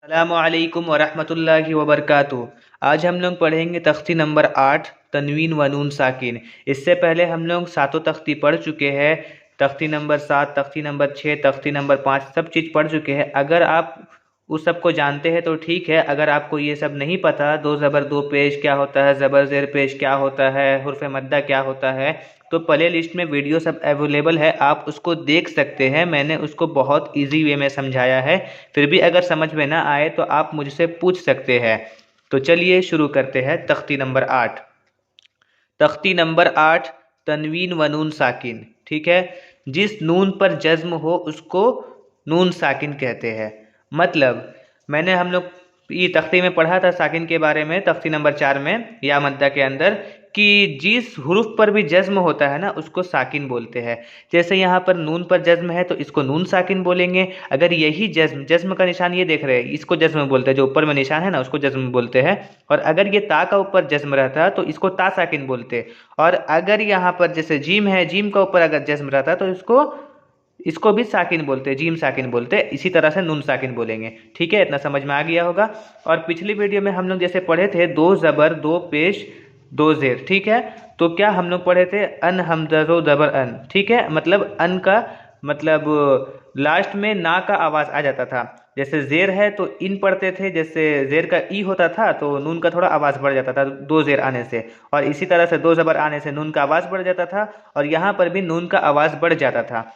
अस्सलामुअलैकुम वरहमतुल्लाहि वबरकातुहू। आज हम लोग पढ़ेंगे तख्ती नंबर 8 तनवीन व नून साकिन। इससे पहले हम लोग सातों तख्ती पढ़ चुके हैं। तख्ती नंबर 7, तख्ती नंबर 6, तख्ती नंबर 5 सब चीज़ पढ़ चुके हैं। अगर आप उस सब को जानते हैं तो ठीक है। अगर आपको ये सब नहीं पता, दो ज़बर दो पेश क्या होता है, ज़बर ज़ेर पेश क्या होता है, हुर्फ़ मद्दा क्या होता है, तो प्ले लिस्ट में वीडियो सब अवेलेबल है, आप उसको देख सकते हैं। मैंने उसको बहुत इजी वे में समझाया है। फिर भी अगर समझ में ना आए तो आप मुझसे पूछ सकते हैं। तो चलिए शुरू करते हैं। तख्ती नंबर 8। तख्ती नंबर 8 तनवीन व नून साकिन। ठीक है, जिस नून पर जज्म हो उसको नून साकिन कहते हैं। मतलब मैंने हम लोग ये तख्ती में पढ़ा था साकिन के बारे में, तख्ती नंबर 4 में या मद्दा के अंदर, कि जिस हुरूफ पर भी जज्म होता है ना उसको साकिन बोलते हैं। जैसे यहाँ पर नून पर जज्म है तो इसको नून साकिन बोलेंगे। अगर यही जज्म जज्म का निशान ये देख रहे हैं, इसको जज्म बोलते हैं। जो ऊपर में निशान है ना उसको जज्म बोलते हैं। और अगर ये ता का ऊपर जज्म रहता है तो इसको ता साकिन बोलते हैं। और अगर यहाँ पर जैसे जीम है, जीम का ऊपर अगर जज्म रहता है तो इसको भी साकिन बोलते हैं, जीम साकिन बोलते हैं। इसी तरह से नून साकिन बोलेंगे। ठीक है, इतना समझ में आ गया होगा। और पिछली वीडियो में हम लोग जैसे पढ़े थे दो ज़बर दो पेश दो ज़ेर। ठीक है, तो क्या हम लोग पढ़े थे, अन हमज़ा ज़बर अन। ठीक है, मतलब अन का मतलब लास्ट में ना का आवाज़ आ जाता था। जैसे ज़ेर है तो इन पढ़ते थे, जैसे ज़ेर का ई होता था तो नून का थोड़ा आवाज़ बढ़ जाता था दो ज़ेर आने से। और इसी तरह से दो ज़बर आने से नून का आवाज़ बढ़ जाता था। और यहाँ पर भी नून का आवाज़ बढ़ जाता था।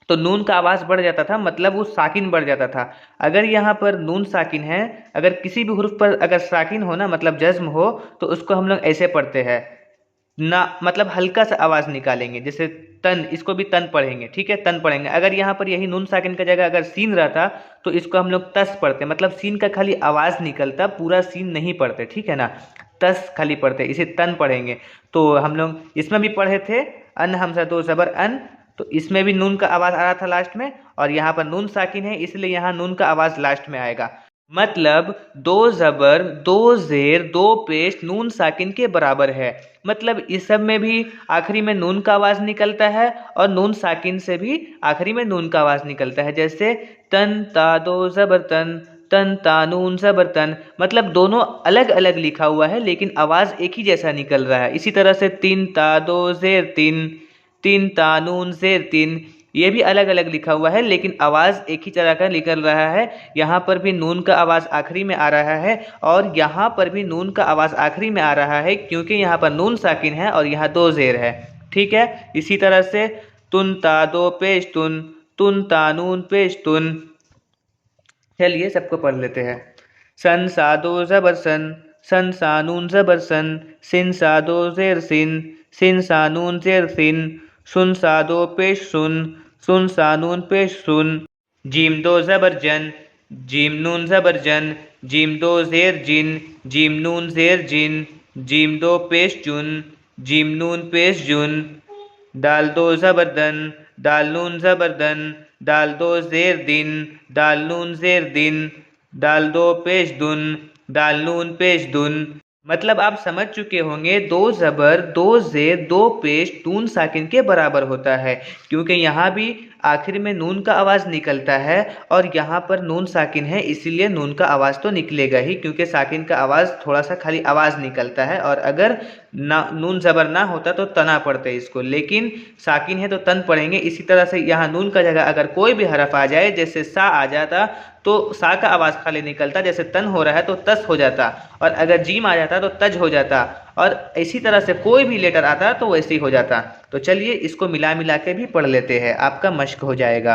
तो नून का आवाज़ बढ़ जाता था मतलब वो साकिन बढ़ जाता था। अगर यहाँ पर नून साकिन है, अगर किसी भी हुर्फ पर अगर साकिन हो ना मतलब जज्म हो, तो उसको हम लोग ऐसे पढ़ते हैं ना, मतलब हल्का सा आवाज़ निकालेंगे। जैसे तन, इसको भी तन पढ़ेंगे। ठीक है, तन पढ़ेंगे। अगर यहाँ पर यही नून साकिन का जगह अगर सीन रहता तो इसको हम लोग तस पढ़ते, मतलब सीन का खाली आवाज़ निकलता, पूरा सीन नहीं पढ़ते। ठीक है ना, तस खाली पढ़ते, इसे तन पढ़ेंगे। तो हम लोग इसमें भी पढ़े थे अन हमज़ा दो ज़बर अन, तो इसमें भी नून का आवाज़ आ रहा था लास्ट में। और यहाँ पर नून साकिन है इसलिए यहाँ नून का आवाज़ लास्ट में आएगा। मतलब दो ज़बर दो ज़ेर दो पेश नून साकिन के बराबर है। मतलब इस सब में भी आखिरी में नून का आवाज़ निकलता है और नून साकिन से भी आखिरी में नून का आवाज़ निकलता है। जैसे तन ता दो ज़बर तन, तन ता नून ज़बर तन। मतलब दोनों अलग अलग लिखा हुआ है लेकिन आवाज़ एक ही जैसा निकल रहा है। इसी तरह से तीन ता दो ज़ेर तीन, तीन ता नून ज़ेर तीन, ये भी अलग अलग लिखा हुआ है लेकिन आवाज़ एक ही तरह का निकल रहा है। यहाँ पर भी नून का आवाज़ आखिरी में आ रहा है और यहाँ पर भी नून का आवाज़ आखिरी में आ रहा है, क्योंकि यहाँ पर नून साकिन है और यहाँ दो ज़ेर है। ठीक है, इसी तरह से तुन ता दो पेश तुन, तुन ता नून पेश तुन। चलिए सबको पढ़ लेते हैं। सन सा दो ज़बर सन, सन सा नून ज़बर सन, सिन सा दो ज़ेर सिन, सिन सा नून ज़ेर सिन, सुन सा दो पेश सुन, सुन सा नून पेश सुन। जीम दो ज़बर जन, जीम नून ज़बर जन, जीम दो ज़ेर जिन, जीम नून ज़ेर जिन, जीम दो पेश जुन, जीम नून पेश जुन। दाल दो ज़बर दन, दाल नून ज़बर दन, दाल दो ज़ेर दिन, दाल नून ज़ेर दिन, दाल दो पेश दुन, दाल नून पेश दुन। मतलब आप समझ चुके होंगे दो ज़बर दो ज़ेर दो पेश नून साकिन के बराबर होता है, क्योंकि यहाँ भी आखिर में नून का आवाज़ निकलता है और यहाँ पर नून साकिन है इसीलिए नून का आवाज़ तो निकलेगा ही, क्योंकि साकिन का आवाज़ थोड़ा सा खाली आवाज़ निकलता है। और अगर ना नून ज़बर ना होता तो तना पढ़ते इसको, लेकिन साकिन है तो तन पढ़ेंगे। इसी तरह से यहाँ नून का जगह अगर कोई भी हरफ आ जाए, जैसे सा आ जाता तो सा का आवाज़ खाली निकलता, जैसे तन हो रहा है तो तस हो जाता। और अगर जीम आ जाता तो तज हो जाता। और इसी तरह से कोई भी लेटर आता तो वैसे ही हो जाता। तो चलिए इसको मिला मिला के भी पढ़ लेते हैं, आपका मश्क हो जाएगा।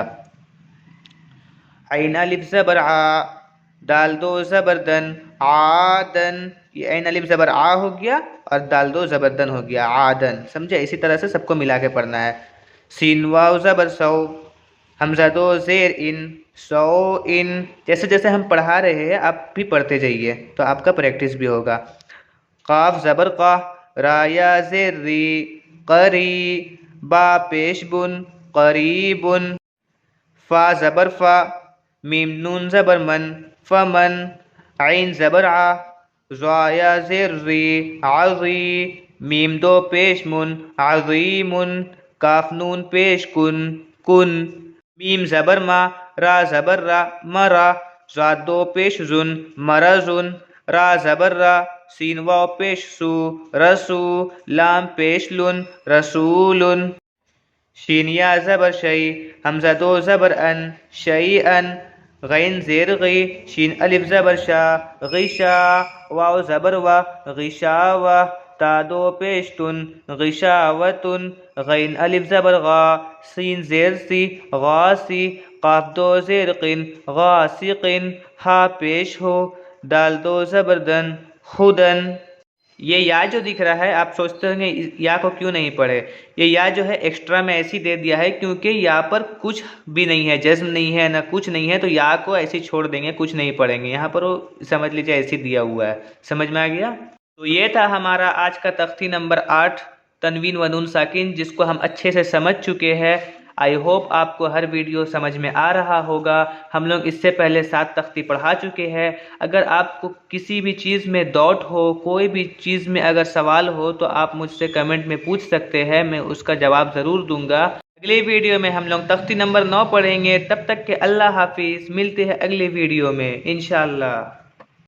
ऐन अलिफ ज़बर आ, दाल दो ज़बर दन, आदन। ये ऐन अलिफ ज़बर आ हो गया और दाल दो ज़बर दन हो गया, आदन। समझे, इसी तरह से सबको मिला के पढ़ना है। सीन वाव ज़बर सौ, हमज़ा दो ज़ेर इन, सौ इन। जैसे जैसे हम पढ़ा रहे हैं आप भी पढ़ते जाइए तो आपका प्रैक्टिस भी होगा। काफ ज़बर का, राया ज़ेर री, करी, बा पेश बुन, करीबुन। फा ज़बर फा, मीम नून ज़बर मन, फमन। आइन ज़बर आ, ज़ाया ज़ेर री, आज़ी, मीम दो पेश मुन, आज़ीमुन। काफ नून पेश कुन, कुन। मीम ज़बर मा, रा ज़बर रा, मरा। ज़ादो पेश जुन मरजुन, रा ज़बर रा, सीन वाव पेश सू रसू, लाम पेश लुन रसूलुन, शीन या ज़बर शई, हमज़ा दो ज़बर अन शई अन, गैन ज़ेर गई, शीन अलिफ ज़बर शा गिशा, वाव ज़बर वा गिशावा, ता दो पेश तुन गिशावतुन, गैन अलिफ ज़बर गा, सीन ज़ेर सी गासी, काफ दो ज़ेर किन गासिकिन, हा पेश हो, दाल दो ज़बरदन खुदन। ये या जो दिख रहा है आप सोचते होंगे या को क्यों नहीं पढ़े। ये या जो है एक्स्ट्रा में ऐसी दे दिया है क्योंकि या पर कुछ भी नहीं है, जज्म नहीं है ना कुछ नहीं है, तो या को ऐसे छोड़ देंगे, कुछ नहीं पढ़ेंगे। यहाँ पर वो समझ लीजिए ऐसे दिया हुआ है। समझ में आ गया। तो ये था हमारा आज का तख्ती नंबर 8 तनवीन व नून साकिन, जिसको हम अच्छे से समझ चुके हैं। आई होप आपको हर वीडियो समझ में आ रहा होगा। हम लोग इससे पहले 7 तख्ती पढ़ा चुके हैं। अगर आपको किसी भी चीज़ में डाउट हो, कोई भी चीज़ में अगर सवाल हो, तो आप मुझसे कमेंट में पूछ सकते हैं, मैं उसका जवाब ज़रूर दूंगा। अगले वीडियो में हम लोग तख्ती नंबर 9 पढ़ेंगे। तब तक के अल्लाह हाफिज़। मिलते हैं अगले वीडियो में इंशाअल्लाह।